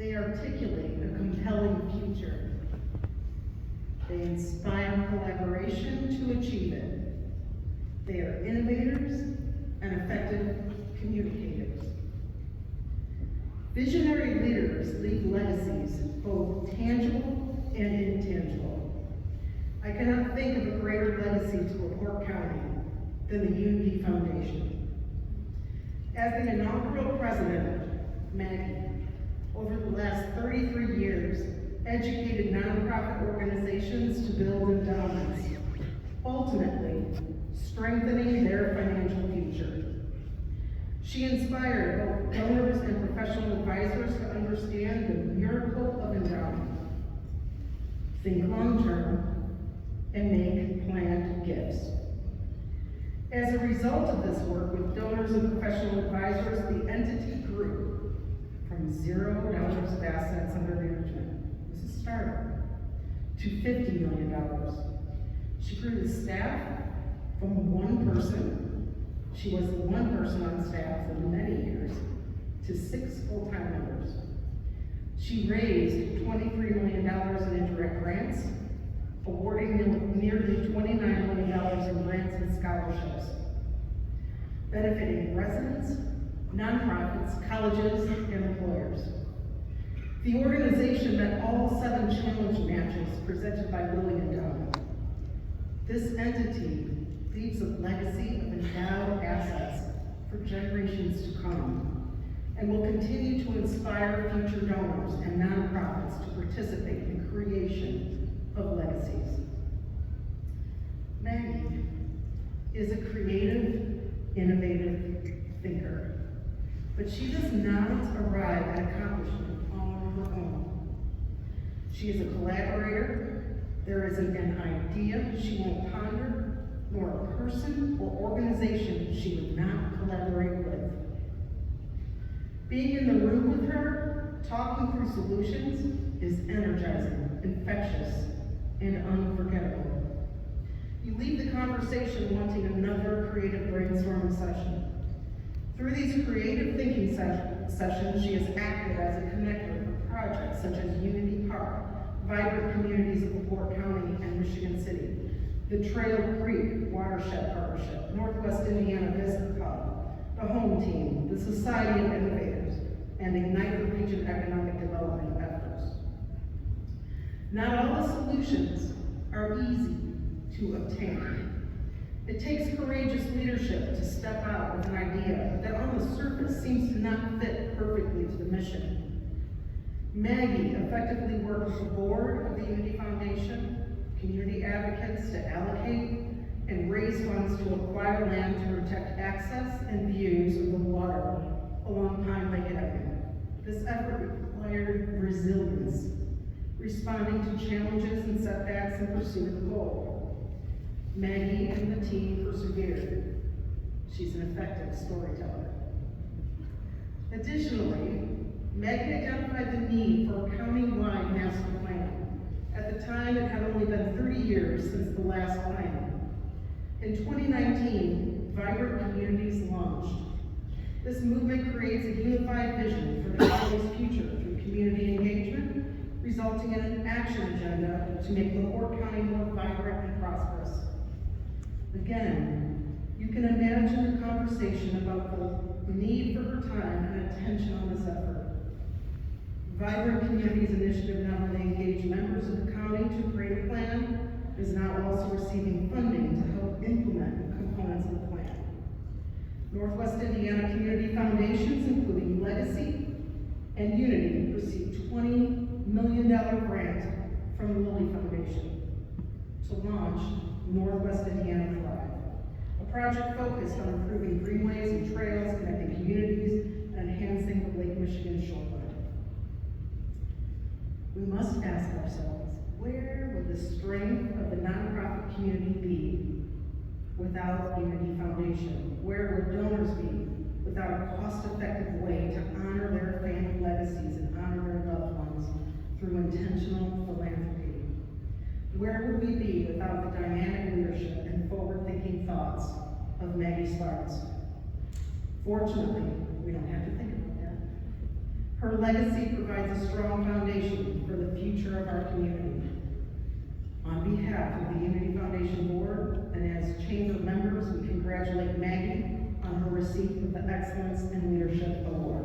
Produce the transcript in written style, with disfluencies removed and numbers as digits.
They articulate a compelling future. They inspire collaboration to achieve it. They are innovators and effective communicators. Visionary leaders leave legacies, both tangible and intangible. I cannot think of a greater legacy to LaPorte County than the Unity Foundation. As the inaugural president, Maggie, over the last 33 years, educated nonprofit organizations to build endowments, ultimately strengthening their financial future. She inspired both donors and professional advisors to understand the miracle of endowment, think long-term, and make planned gifts. As a result of this work with donors and professional advisors, the entity grew from $0 of assets under management, this is a startup, to $50 million. She grew the staff from one person, she was the one person on staff for many years, to 6 full-time members. She raised $23 million in indirect grants, awarding nearly $29 million in grants and scholarships, benefiting residents, nonprofits, colleges, and employers. The organization met all 7 challenge matches presented by Lilly Endowment. This entity leaves a legacy of endowed assets for generations to come, and will continue to inspire future donors and nonprofits to participate in the creation of legacies. Maggie is a creative, innovative thinker, but she does not arrive at accomplishment on her own. She is a collaborator. There isn't an idea she won't ponder, nor a person or organization she would not collaborate with. Being in the room with her, talking through solutions, is energizing, infectious, and unforgettable. You leave the conversation wanting another creative brainstorming session. Through these creative thinking sessions, she has acted as a connector for projects such as Unity Park, vibrant communities of LaPorte County and Michigan City, the Trail Creek Watershed Partnership, Northwest Indiana Business Hub, the Home Team, the Society of Innovators, and Ignite the Region Economic Development efforts. Not all the solutions are easy to obtain. It takes courageous leadership to step out with an idea that on the surface seems to not fit perfectly to the mission. Maggie effectively worked with the board of the Unity Foundation, community advocates to allocate and raise funds to acquire land to protect access and views of the water along Pine Lake Avenue. This effort required resilience, responding to challenges and setbacks in pursuit of the goal. Maggie and the team persevered. She's an effective storyteller. Additionally, Maggie identified the need for a county-wide master plan. At the time, it had only been 30 years since the last plan. In 2019, Vibrant Communities launched. This movement creates a unified vision for the county's future through community engagement, resulting in an action agenda to make LaPorte County more vibrant and prosperous. Again, you can imagine the conversation about the need for her time and attention on this effort. Vibrant Communities Initiative not only engaged members of the county to create a plan, is now also receiving funding to help implement components of the plan. Northwest Indiana Community Foundations, including Legacy and Unity, received $20 million grant from the Lilly Foundation to launch Northwest Indiana Thrive, a project focused on improving greenways and trails, connecting communities, and enhancing the Lake Michigan shoreline. We must ask ourselves, where would the strength of the nonprofit community be without Unity Foundation? Where would donors be without a cost-effective way to honor their family legacies and honor their loved ones through intentional philanthropy? Where would we be without the dynamic leadership and forward-thinking thoughts of Maggi Spartz? Fortunately, we don't have to think about that. Her legacy provides a strong foundation for the future of our community. On behalf of the Unity Foundation Board and as Chamber members, we congratulate Maggie on her receipt of the Excellence in Leadership Award.